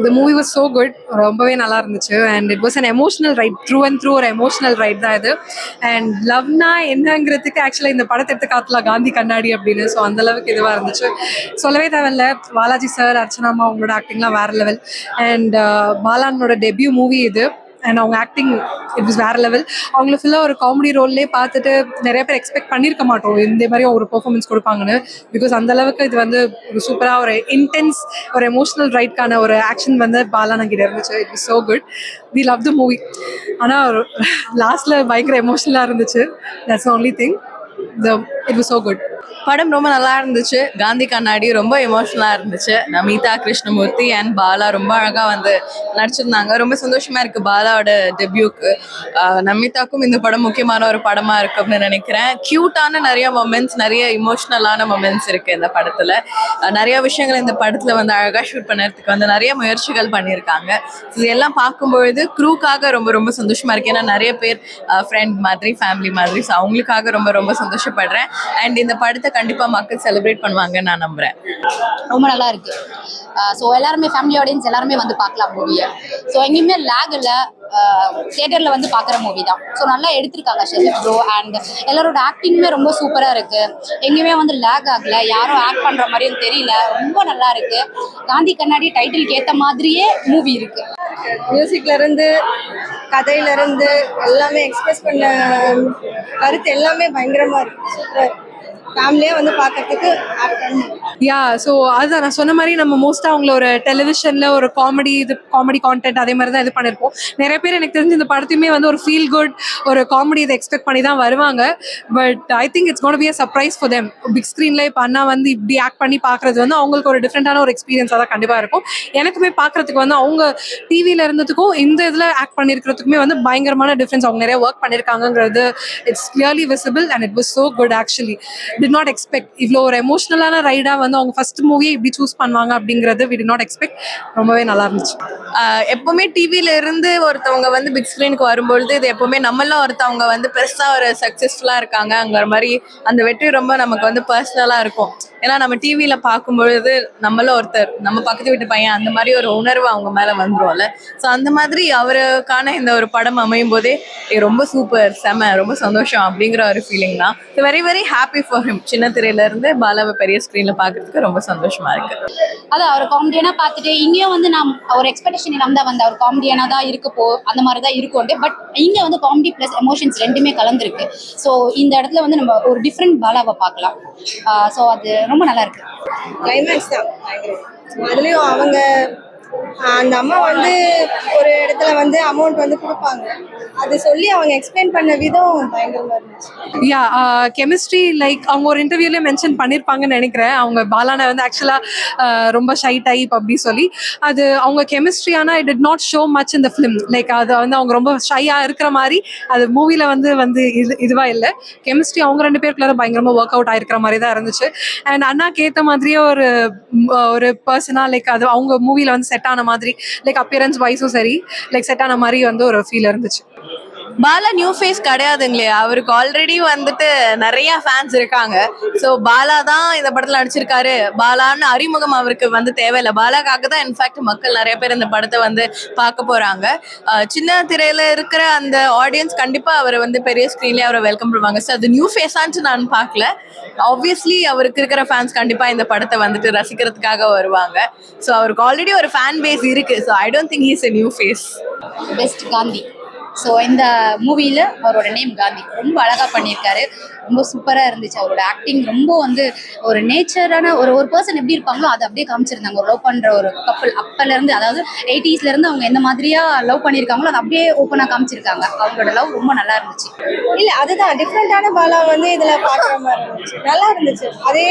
The movie was so good. ரொம்பவே நல்லா இருந்துச்சு and it was an emotional right through and through ஒரு emotional right தான் இது. அண்ட் லவ்னா என்னங்கிறதுக்கு ஆக்சுவலாக இந்த படத்தை எடுத்து காட்டலாம் காந்தி கண்ணாடி அப்படின்னு. ஸோ அந்த அளவுக்கு இதுவாக இருந்துச்சு. சொல்லவே தேவையில்ல, பாலாஜி சார், அர்ச்சனா அம்மா அவங்களோட ஆக்டிங்லாம் வேற லெவல். அண்ட் பாலானோட டெபியூ மூவி இது. அண்ட் அவங்க ஆக்டிங் இட் வாஸ் வேற லெவல். அவங்கள ஃபுல்லாக ஒரு காமெடி ரோல்லே பார்த்துட்டு நிறைய பேர் எக்ஸ்பெக்ட் பண்ணியிருக்க மாட்டோம் இந்த மாதிரி ஒரு பெர்ஃபார்மன்ஸ் கொடுப்பாங்கன்னு. பிகாஸ் அந்த அளவுக்கு இது வந்து ஒரு சூப்பராக ஒரு இன்டென்ஸ் ஒரு எமோஷனல் ரைட்கான ஒரு ஆக்ஷன் வந்து பாலானா கிட்ட இருந்துச்சு. It was so good. We love the movie. ஆனால் லாஸ்ட்ல பயங்கர எமோஷனலாக இருந்துச்சு. That's only thing. It was so good. படம் ரொம்ப நல்லா இருந்துச்சு. காந்தி கண்ணாடி ரொம்ப எமோஷனலாக இருந்துச்சு. நமீதா கிருஷ்ணமூர்த்தி அண்ட் பாலா ரொம்ப அழகாக வந்து நடிச்சிருந்தாங்க. ரொம்ப சந்தோஷமாக இருக்குது பாலாவோட டெபியூக்கு. நமீதாக்கும் இந்த படம் முக்கியமான ஒரு படமாக இருக்குது அப்படின்னு நினைக்கிறேன். க்யூட்டான நிறைய மொமெண்ட்ஸ், நிறைய இமோஷ்னலான மொமெண்ட்ஸ் இருக்குது இந்த படத்தில். நிறைய விஷயங்கள் இந்த படத்தில் வந்து அழகாக ஷூட் பண்ணுறதுக்கு வந்து நிறைய முயற்சிகள் பண்ணியிருக்காங்க. இது எல்லாம் பார்க்கும்பொழுது க்ரூக்காக ரொம்ப ரொம்ப சந்தோஷமாக இருக்குது. ஏன்னா நிறைய பேர் ஃப்ரெண்ட் மாதிரி, ஃபேமிலி மாதிரி, ஸோ அவங்களுக்காக ரொம்ப ரொம்ப சந்தோஷப்படுறேன். அண்ட் இந்த படத்தை கண்டிப்பாக மக்கள் செலிப்ரேட் பண்ணுவாங்கன்னு நான் நம்புகிறேன். ரொம்ப நல்லா இருக்கு. ஸோ எல்லாருமே ஃபேமிலி ஆடியன்ஸ் எல்லாருமே வந்து பார்க்கலாம் மூவியை. ஸோ எங்கேயுமே லேக் இல்லை. தியேட்டரில் வந்து பார்க்குற மூவி தான். ஸோ நல்லா எடுத்திருக்காங்க ஷெரீஃப் ப்ரோ. அண்ட் எல்லாரோட ஆக்டிங்குமே ரொம்ப சூப்பராக இருக்கு. எங்கேயுமே வந்து லேக் ஆகலை. யாரும் ஆக்ட் பண்ணுற மாதிரியும் தெரியல. ரொம்ப நல்லா இருக்கு. காந்தி கண்ணாடி டைட்டிலுக்கு ஏற்ற மாதிரியே மூவி இருக்கு. மியூசிக்ல இருந்து கதையில இருந்து எல்லாமே எக்ஸ்பிரஸ் பண்ண கருத்து எல்லாமே பயங்கரமா இருக்கு. சூப்பரா இருக்கு. ஃபேமிலியா வந்து பார்க்கறதுக்கு யா. ஸோ அதுதான் நான் சொன்ன மாதிரி நம்ம மோஸ்ட்டாக அவங்கள ஒரு டெலிவிஷனில் ஒரு காமெடி கான்டென்ட் அதே மாதிரி தான் இது பண்ணியிருப்போம். நிறைய பேர் எனக்கு தெரிஞ்சு இந்த படத்தையுமே வந்து ஒரு ஃபீல் குட் ஒரு காமெடி இதை எக்ஸ்பெக்ட் பண்ணி தான் வருவாங்க. But I think it's gonna be a surprise for them. Big ஸ்க்ரீனில் இப்போ அண்ணா வந்து இப்படி ஆக்ட் பண்ணி பார்க்குறது வந்து அவங்களுக்கு ஒரு டிஃப்ரெண்ட்டான ஒரு எக்ஸ்பீரியன்ஸாக தான் கண்டிப்பாக இருக்கும். எனக்குமே பார்க்குறதுக்கு வந்து அவங்க டிவியில் இருந்ததுக்கும் இந்த இதில் ஆக்ட் பண்ணியிருக்கிறதுக்குமே வந்து பயங்கரமான டிஃப்ரென்ஸ். அவங்க நிறைய ஒர்க் பண்ணியிருக்காங்கிறது it's clearly visible and it was so good. Actually did not expect இவ்வளோ ஒரு எமோஷனலான ரைடா வந்து அவங்க ஃபர்ஸ்ட் மூவியை இப்படி சூஸ் பண்ணுவாங்க அப்படிங்கிறது we did not expect. ரொம்பவே நல்லா இருந்துச்சு. எப்பவுமே டிவியில இருந்து ஒருத்தவங்க வந்து பிக் ஸ்க்ரீனுக்கு வரும்பொழுது இது எப்பவுமே நம்மளாம் ஒருத்தவங்க வந்து பெருசா ஒரு சக்சஸ்ஃபுல்லா இருக்காங்க அங்கிற மாதிரி அந்த வெற்றி ரொம்ப நமக்கு வந்து பர்சனலா இருக்கும். ஏன்னா நம்ம டிவியில பார்க்கும்பொழுது நம்மள ஒருத்தர் நம்ம பக்கத்து வீட்டு பையன் அந்த மாதிரி ஒரு உணர்வு அவங்க மேல வந்துரும்ல. ஸோ அந்த மாதிரி அவருக்கான இந்த ஒரு படம் அமையும் போதே ரொம்ப சூப்பர், செம, ரொம்ப சந்தோஷம் அப்படிங்கிற ஒரு ஃபீலிங் தான். Very very happy for him. சின்ன திரையில இருந்து பாலாவை பெரிய ஸ்க்ரீன்ல பார்க்கறதுக்கு ரொம்ப சந்தோஷமா இருக்கு. அதான் அவர் காமெடியனா பார்த்துட்டு இங்கேயும் வந்து நாம் ஒரு எக்ஸ்பெக்டேஷன் இல்லாம தான் வந்து அவர் காமெடியனா தான் இருக்கப்போ அந்த மாதிரி தான் இருக்கும். பட் இங்கே வந்து காமெடி ப்ளஸ் எமோஷன்ஸ் ரெண்டுமே கலந்துருக்கு. ஸோ இந்த இடத்துல வந்து நம்ம ஒரு டிஃப்ரெண்ட் பாலாவை பார்க்கலாம். ஸோ அது ரொம்ப நல்லா இருக்கு. கிளைமேக்ஸ் தான் அதுலயும் அவங்க அந்த அம்மா வந்து ஒரு இடத்துல வந்து அமௌண்ட் வந்து கொடுப்பாங்க. அது சொல்லி அவங்க எக்ஸ்பிளைன் பண்ண விதம் பயங்கரமா இருந்துச்சு. யா. கெமிஸ்ட்ரி லைக் அவங்க ஒரு இன்டர்வியூல மென்ஷன் பண்ணியிருப்பாங்கன்னு நினைக்கிறேன். அவங்க பாலானா வந்து ஆக்சுவலாக ரொம்ப ஷை டைப் அப்படி சொல்லி அது அவங்க கெமிஸ்ட்ரி. ஆனால் it did not show much இந்த ஃபிலிம். லைக் அதை வந்து அவங்க ரொம்ப ஷையாக இருக்கிற மாதிரி அது மூவியில் வந்து இதுவாக இல்லை. கெமிஸ்ட்ரி அவங்க ரெண்டு பேருக்குள்ள பயங்கரமாக ஒர்க் அவுட் ஆயிருக்கிற மாதிரி தான் இருந்துச்சு. அண்ட் அண்ணாக்கு ஏற்ற மாதிரியே ஒரு பர்சனாக லைக் அது அவங்க மூவியில் வந்து செட் ஆன மாதிரி லைக் அப்பியரன்ஸ் வைஸும் சரி லைக் செட் ஆன மாதிரி வந்து ஒரு ஃபீல் இருந்துச்சு. பாலா நியூ ஃபேஸ் கிடையாதுங்களே. அவருக்கு ஆல்ரெடி வந்துட்டு நிறைய ஃபேன்ஸ் இருக்காங்க. ஸோ பாலா தான் இந்த படத்தில் நடிச்சிருக்காரு. பாலான்னு அறிமுகம் அவருக்கு வந்து தேவையில்லை. பாலாக்காக தான் இன்ஃபேக்ட் மக்கள் நிறைய பேர் இந்த படத்தை வந்து பார்க்க போறாங்க. சின்ன திரையில இருக்கிற அந்த ஆடியன்ஸ் கண்டிப்பா அவரை வந்து பெரிய ஸ்க்ரீன்லேயே அவரை வெல்கம் பண்ணுவாங்க. ஸோ அது நியூ ஃபேஸான்ட்டு நான் பார்க்கல. ஆப்வியஸ்லி அவருக்கு இருக்கிற ஃபேன்ஸ் கண்டிப்பா இந்த படத்தை வந்துட்டு ரசிக்கிறதுக்காக வருவாங்க. ஸோ அவருக்கு ஆல்ரெடி ஒரு ஃபேன் பேஸ் இருக்கு. So I don't think he's a new face. Best Gandhi. So இந்த மூவியில் அவரோட நேம் காந்தி ரொம்ப அழகாக பண்ணியிருக்காரு. ரொம்ப சூப்பராக இருந்துச்சு. அவரோட ஆக்டிங் ரொம்ப வந்து ஒரு நேச்சரான ஒரு பர்சன் எப்படி இருப்பாங்களோ அதை அப்படியே காமிச்சிருந்தாங்க. ஒரு லவ் பண்ணுற ஒரு கப்பல் அப்போலேருந்து, அதாவது 80sலேருந்து அவங்க எந்த மாதிரியா லவ் பண்ணியிருக்காங்களோ அதை அப்படியே ஓப்பனாக காமிச்சிருக்காங்க. அவங்களோட லவ் ரொம்ப நல்லா இருந்துச்சு. இல்ல அதுதான் டிஃப்ரெண்டான பாலா வந்து இதுல பாக்குற மாதிரி இருந்துச்சு. நல்லா இருந்துச்சு. அதே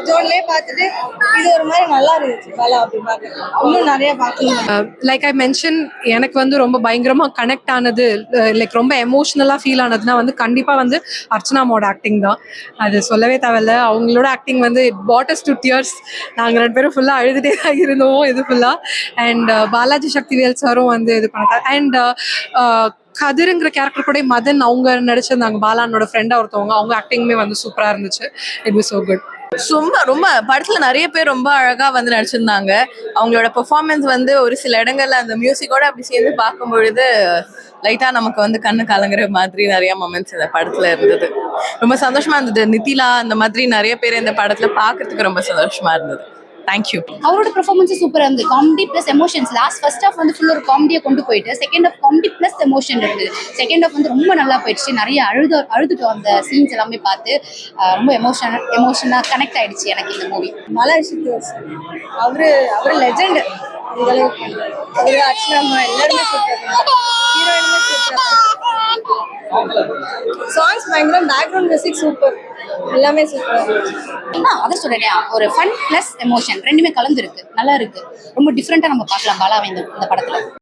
ஜோன்லயே பார்த்துட்டு இது ஒரு மாதிரி நல்லா இருந்துச்சு. பாலா அப்படி பார்க்க இன்னும் நிறைய பார்க்கணும். லைக் ஐ மென்ஷன் எனக்கு வந்து ரொம்ப பயங்கரமாக கனெக்ட் ஆனது லைக் ரொம்ப எமோஷ்னலாக ஃபீல் ஆனதுன்னா வந்து கண்டிப்பாக வந்து அர்ச்சனாமோட ஆக்டிங் தான். அது சொல்லவே தேவையில்ல. அவங்களோட ஆக்டிங் வந்து it brought us to tears. நாங்கள் ரெண்டு பேரும் ஃபுல்லாக அழுதுகிட்டே தான் இருந்தோம் இது ஃபுல்லாக. அண்ட் பாலாஜி சக்திவேல் சாரும் வந்து இது பண்ணாங்க. அண்ட் கதிருங்கிற கேரக்டர் கூட மதன் அவங்க நடிச்சிருந்தாங்க. பாலானோட ஃப்ரெண்டாக ஒருத்தவங்க அவங்க ஆக்டிங்குமே வந்து சூப்பராக இருந்துச்சு. It was so good. ரொம்ப படத்துல நிறைய பேர் ரொம்ப அழகா வந்து நடிச்சிருந்தாங்க. அவங்களோட பெர்ஃபார்மன்ஸ் வந்து ஒரு சில இடங்கள்ல அந்த மியூசிக்கோட அப்படி சேர்ந்து பார்க்கும் பொழுது லைட்டா நமக்கு வந்து கண்ணு கலங்குற மாதிரி நிறைய மொமெண்ட்ஸ் இந்த படத்துல இருந்தது. ரொம்ப சந்தோஷமா இருந்தது. நிதிலா அந்த மாதிரி நிறைய பேர் இந்த படத்துல பார்க்கிறதுக்கு ரொம்ப சந்தோஷமா இருந்தது. தேங்க்யூ. அவரோட பெர்ஃபார்மன்ஸ் சூப்பரா இருந்தது. Comedy plus emotions. First half வந்து ஃபுல் ஒரு காமெடியை கொண்டு போயிட்டு second half comedy plus emotion இருந்தது. செகண்ட் ஹாஃப் வந்து ரொம்ப நல்லா போயிடுச்சு. நிறைய அழுதுட்டோம் அந்த சீன்ஸ் எல்லாமே பார்த்து. ரொம்ப எமோஷனா கனெக்ட் ஆயிடுச்சு எனக்கு இந்த மூவி. மலை சித்துவாஸ் அவரு லெஜெண்ட். இந்த அளவுக்கு அவரு அர்ச்சனா எல்லாருமே சூப்பர். ஹீரோயினுமே சூப்பர். சாங்ஸ் பயங்கரம். Background music super. எல்லாமே சூப்பர். அதான் சொல்றேன், ஒரு ஃபன் பிளஸ் எமோஷன் ரெண்டுமே கலந்து இருக்கு. நல்லா இருக்கு. ரொம்ப டிஃப்ரெண்டா நம்ம பார்க்கலாம் பாலாவை இந்த படத்துல.